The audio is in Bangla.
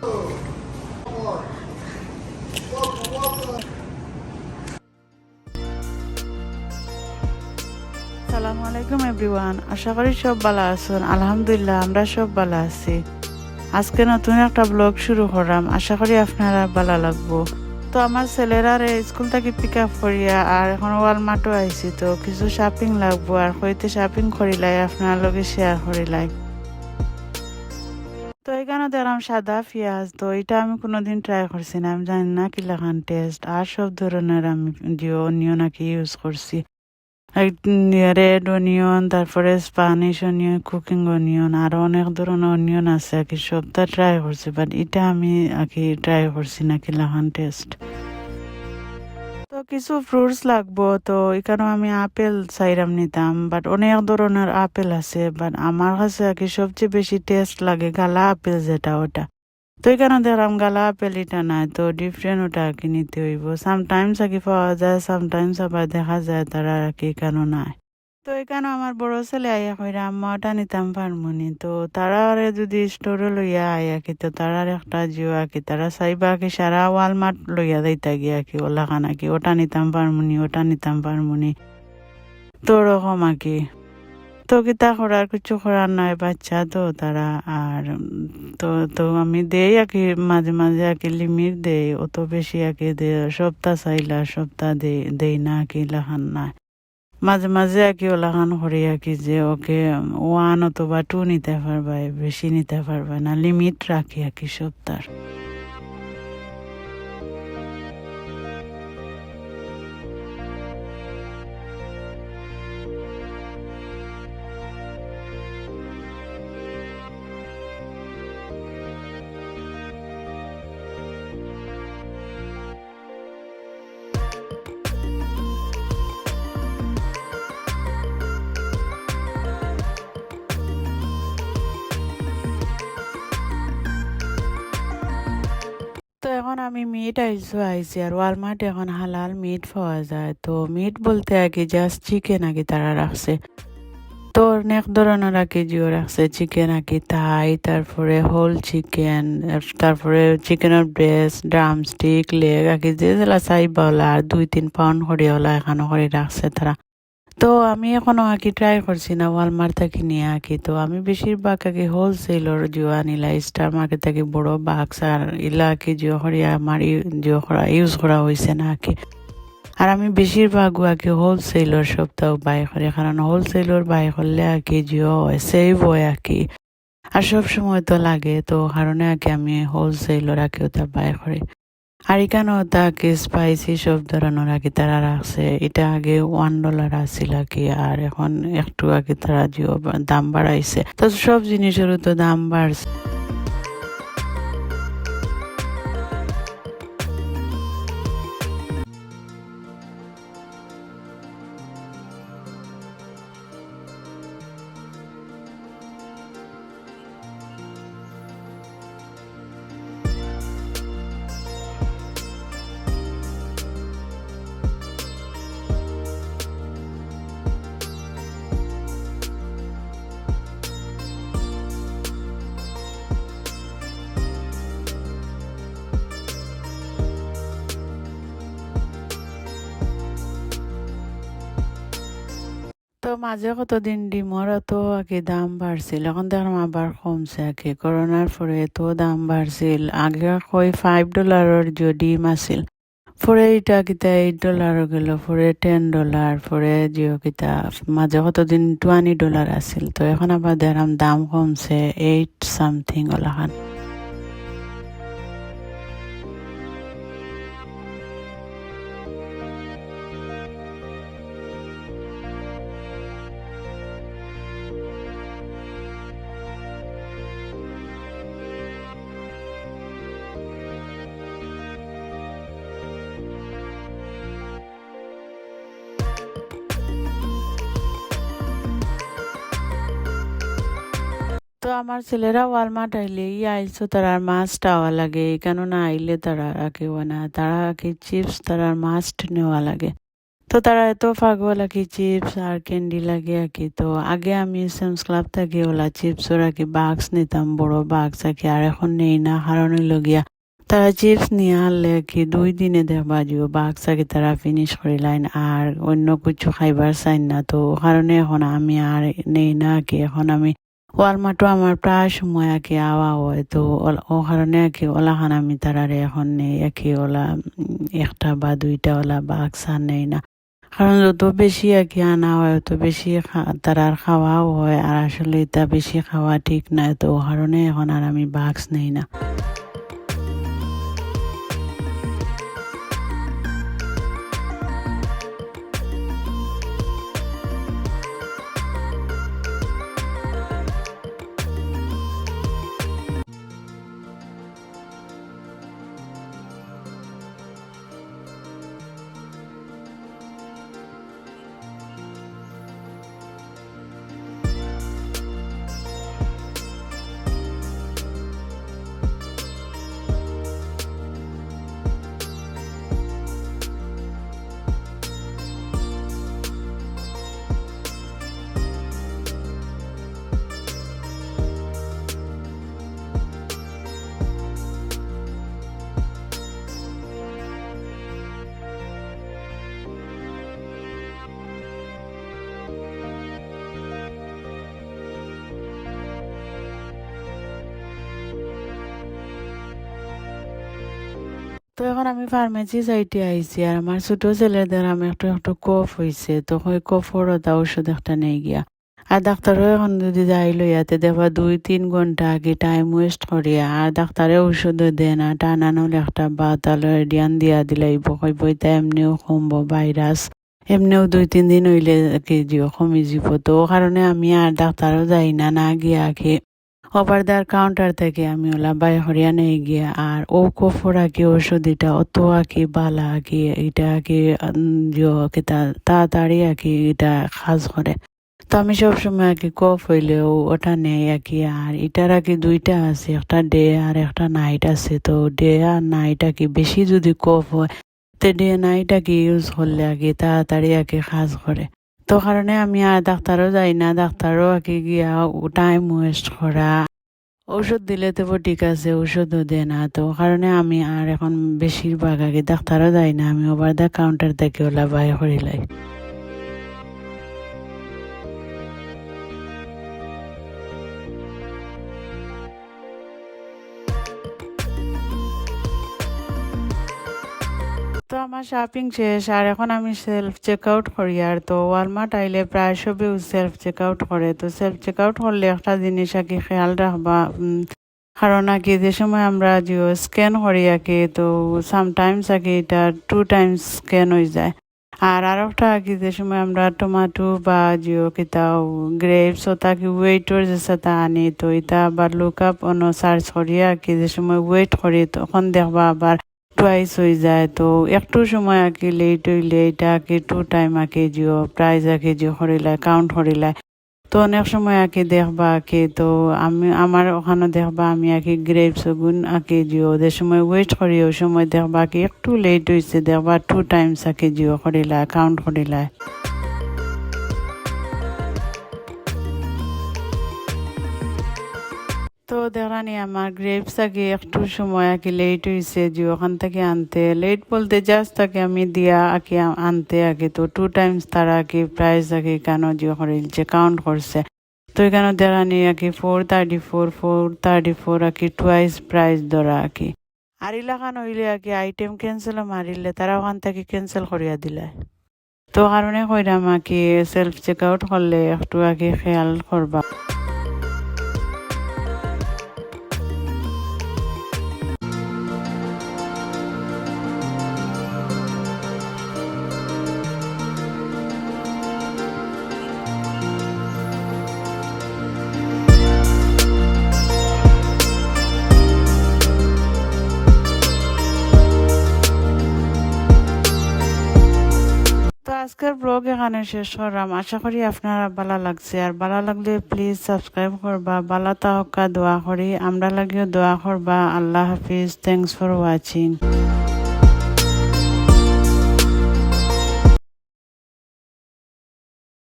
আসসালামু আলাইকুম এভরিওয়ান, আশা করি সব ভালো আছেন। আলহামদুলিল্লাহ আমরা সব ভালো আছি। আজকে নতুন একটা ব্লগ শুরু করলাম, আশা করি আপনারা ভালো লাগবো। তো আমার ছেলেরা স্কুল থেকে পিক আপ করিয়া আর এখন ওয়ালমার্টও আইছি, তো কিছু শপিং লাগবো আর হইতে শপিং করিলাই আপনার লগে শেয়ার করিলাই। তো এখানে দেখলাম সাদা পেঁয়াজ, তো এটা আমি কোনোদিন ট্রাই করছি না, আমি জানি না কি লাগান টেস্ট। আর সব ধরনের আমি জিও অনিয়ন নাকি ইউজ করছি, রেড অনিয়ন, তারপরে স্প্যানিশ অনিয়ন, কুকিং অনিয়ন, আরো অনেক ধরনের অনিয়ন আছে আর কি, সবটা ট্রাই করছি, বাট এটা আমি আর কি ট্রাই করছি না কি লাগান টেস্ট। তো কিছু ফ্রুটস লাগবো, তো এখানে আমি আপেল চাইরাম নিতাম, বাট অনেক ধরনের আপেল আছে, বাট আমার কাছে আর কি সবচেয়ে বেশি টেস্ট লাগে গালা আপেল, যেটা ওটা। তো এখানে দেখলাম গালা আপেল এটা নাই, তো ডিফারেন্ট ওটা আর কি নিতে হইব। সামটাইমস আর কি পাওয়া যায়, সামটাইমস আবার দেখা যায় তারা আর কি এখানে নাই। তো এখানে আমার বড় ছেলে আইয়া কইরা আম্মা ওটা নিতাম পারমুনি, তো তারা আরে যদি স্টোরে লইয়া আইয়া কি, তো তারার একটা জিও আর কি তারা চাইবা কি সারা ওয়ালমার্ট লইয়া যাইতা গিয়া কি ওলা খানা কি ওটা নিতাম পারমুনি, ওটা নিতাম পারমুনি, তো ওরকম আর কি। তো কিতা করার, কিছু করার নাই, বাচ্চা তো তারা। আর তো তো আমি দেই আর কি মাঝে মাঝে আর কি লিমিট দেই, অত বেশি আর কি সপ্তাহ চাইলা সপ্তাহ দেই না আর কি লাখান নাই। মাঝে মাঝে আর কি ওলাখান করি আর কি যে ওকে 1 অথবা 2 নিতে পারবা, বেশি নিতে পারবা না, লিমিট রাখি আর কি সপ্তাহ। তো এখন আমি মিট আইছি আর ওয়ালমার্ট এখন হালাল মিট পাওয়া যায়। তো মিট বলতে আগে জাস্ট চিকেন আগে তারা রাখছে, তো অনেক ধরনের আগে জিও রাখছে, চিকেন আগে থাই, তারপরে হোল চিকেন, তারপরে চিকেনের ব্রেস্ট, ড্রামস্টিক, লেগ আগে যে যেলা চাইবা ওলা আর 2-3 পাউন্ড করে ওলা এখানে করে রাখছে তারা। তো আমি এখনো আঁকি ট্রাই করছি না ওয়ালমার্ট থেকে নিয়ে আঁকি, তো আমি বেশিরভাগ আগে হোলসেলর জিও আনিলা, স্টার মার্কেট থেকে বড় বাক্স আর ইলা আঁকি জিও করিয়া আমার জিও করা ইউজ করা হয়েছে না আঁকি। আর আমি বেশিরভাগ আঁকি হোলসেলর সপ্তাহ বাই করি, কারণ হোলসেলর বাই করলে আঁকি জিও হয়, সেভ হয় আঁকি, আর সব সময় তো লাগে, তো কারণে আঁকি আমি হোলসেলর আঁকি ওটা বাই করি। আর এখানেও তাকে স্পাইসি সব ধরনের আগে তারা রাখছে, এটা আগে $1 আসছিল কি, আর এখন একটু আগে তারা জিও দাম বাড়াইছে, তো সব জিনিসেরও তো দাম বাড়ছে। তো মাঝে কতদিন ডিমর তো আগে দাম বাড়ছিল, এখন দেখলাম আবার কমছে আগে, করোনার পরে এত দাম বাড়ছিল। আগে কই $5 যে ডিম আছিল, পরে এটা কিতা $8 গেল, পরে $10, পরে জিও কিতা মাঝে কতদিন $20 আছিল, তো এখন আবার দেখলাম দাম কমছে 8 সামথিং ওলাখান। তো আমার ছেলেরা ওয়ালমার্ট আইলে আইসো তারা মাছ টাওয়া লাগে, কেন না আইলে তারা কেউ না, তারা কি চিপস তারা মাছ নেওয়া লাগে। তো তারা এত পাগল আর কি চিপস আর ক্যান্ডি লাগে আর কি। তো আগে আমি সামস ক্লাব থেকে ওলা চিপসের আর কি বাক্স নিতাম, বড় বাক্স আর কি। আর এখন নেই না, কারণ হইল গিয়া তারা চিপস নিয়ে আনলে কি 2 দিনে দেখবা যে বাক্স আর কি তারা ফিনিশ করে লাইন, আর অন্য কিছু খাইবার চাই না। তো কারণে এখন আমি আর নেই না আর কি। এখন আমি ওয়ালমার্টও আমার প্রায় সময় আর কি আওয়া হয়। তো ও কারণে আর কি ওলাখান আমি তারারে এখন নেই আর কি। ওলা একটা বা দুইটা ওলা বাক্স আর নেই না, কারণ যত বেশি আর কি আনা হয় তত বেশি তারার খাওয়াও হয়, আর আসলে এটা বেশি খাওয়া ঠিক না। তো কারণে এখন আর আমি বাক্স নেই না। তো এখন আমি ফার্মেসি সাইটে আইছি, আর আমার ছোট ছেলেদের আমি একটু একটু কফ হয়েছে। তো ওই কফর ওটা ওষুধ একটা নেই গিয়া। আর ডাক্তারও এখন যদি যাইলো ইয়াতে দেখবা 2-3 ঘন্টা আগে টাইম ওয়েস্ট করিয়া, আর ডাক্তারে ওষুধও দেয় না, টানানোর একটা বাতালো এডিয়ান দিয়া দিলাইব, কইব এটা এমনিও কমবো ভাইরাস, এমনিও 2-3 দিন হইলে কি জিও কমি যাব। তো ও কারণে আমি আর ডাক্তারও যাই না, না গিয়া আগে ওভার দ্য কাউন্টার থেকে আমি ওলা বাই হরিয়া নিয়ে গিয়া। আর ও কফর আঁকি ওষুধ এটা অত আঁকি বালা আঁকি এটা আঁকি তাড়াতাড়ি আঁকি এটা কাজ করে। তো আমি সবসময় আঁকি কফ হইলেও ওটা নেই আঁকি। আর এটার আঁকি দুইটা আছে, একটা ডে আর একটা নাইট আছে। তো ডে আর নাইট আঁকি বেশি যদি কফ হয় তো ডে নাইট আঁকি ইউজ করলে আঁকি তাড়াতাড়ি আঁকি কাজ করে। তো কারণে আমি আর ডাক্তারও যাই না, ডাক্তারও আঁকি গিয়া টাইম ওয়েস্ট করা, ঔষধ দিলে তো ঠিক আছে, ঔষধও দেয় না। তো কারণে আমি আর এখন বেশিরভাগ আগে ডাক্তারও যাই না, আমি ওভার দ্য কাউন্টার থেকে ওলা বাই করিলাই। তো আমার শপিং শেষ, আর এখন আমি সেলফ চেক আউট করি। আর তো ওয়ালমার্ট আইলে প্রায় সবই সেলফ চেক আউট করে। তো সেলফ চেক আউট করলে একটা জিনিস আর কি খেয়াল রাখবা, কারণ আর কি যে সময় আমরা জিও স্ক্যান করি আর কি, তো সামটাইমস আর কি এটা 2 টাইমস স্ক্যান হয়ে যায়। আর একটা আর কি যে সময় আমরা টমেটো বা জিও কিতাও গ্রেপস ও তাকে ওয়েটর যে সাথে আনি, তো এটা আবার লুক আপ অন্য সার্চ করি আর কি যে সময় ওয়েট করি তখন দেখবা আবার টুয়াইস হয়ে যায়। তো একটু সময় আর কি লেট হইলে এটা আর কি 2 টাইম আর কি জিও প্রাইজ আর কি জিও করিলায় কাউন্ট করিলায়। তো অনেক সময় আর কি দেখবা আর কি, তো আমি আমার ওখানে দেখবা আমি আর কি গ্রেপস গুণ আর কি জিও যে সময় ওয়েট করি ওই সময় দেখবা কি একটু লেট হয়েছে, দেখবা 2 টাইমস আর কি জিও করিলায় কাউন্ট করিলায়। তো দেখানি আমার গ্রেপস আগে একটু সময় আগে লেট হয়েছে যে ওখান থেকে আনতে, লেট বলতে জাস্ট তাকে আমি দিয়া আগে আনতে আগে। তো 2 টাইমস তারা আগে প্রাইস আগে কেন জিও করিলছে কাউন্ট করছে। তো এখানে দেখানি আগে 434 আগে টুয়াইস প্রাইস ধরা আগে। আর ইলাকান হইলে আগে আইটেম ক্যান্সেল মারিলে তারা ওখান থেকে ক্যান্সেল করিয়া দিলে। তো কারণে কইরাম আগে সেলফ চেক আউট করলে একটু আগে খেয়াল করবা। তো আজকের ব্লগ এখানে শেষ করলাম, আশা করি আপনারা ভালো লাগছে। আর ভালো লাগলে প্লিজ সাবস্ক্রাইব করবা, ভালো তাহকা দোয়া করি, আমরা লাগিও দোয়া করবা। আল্লাহ হাফিজ, থ্যাংকস ফর ওয়াচিং।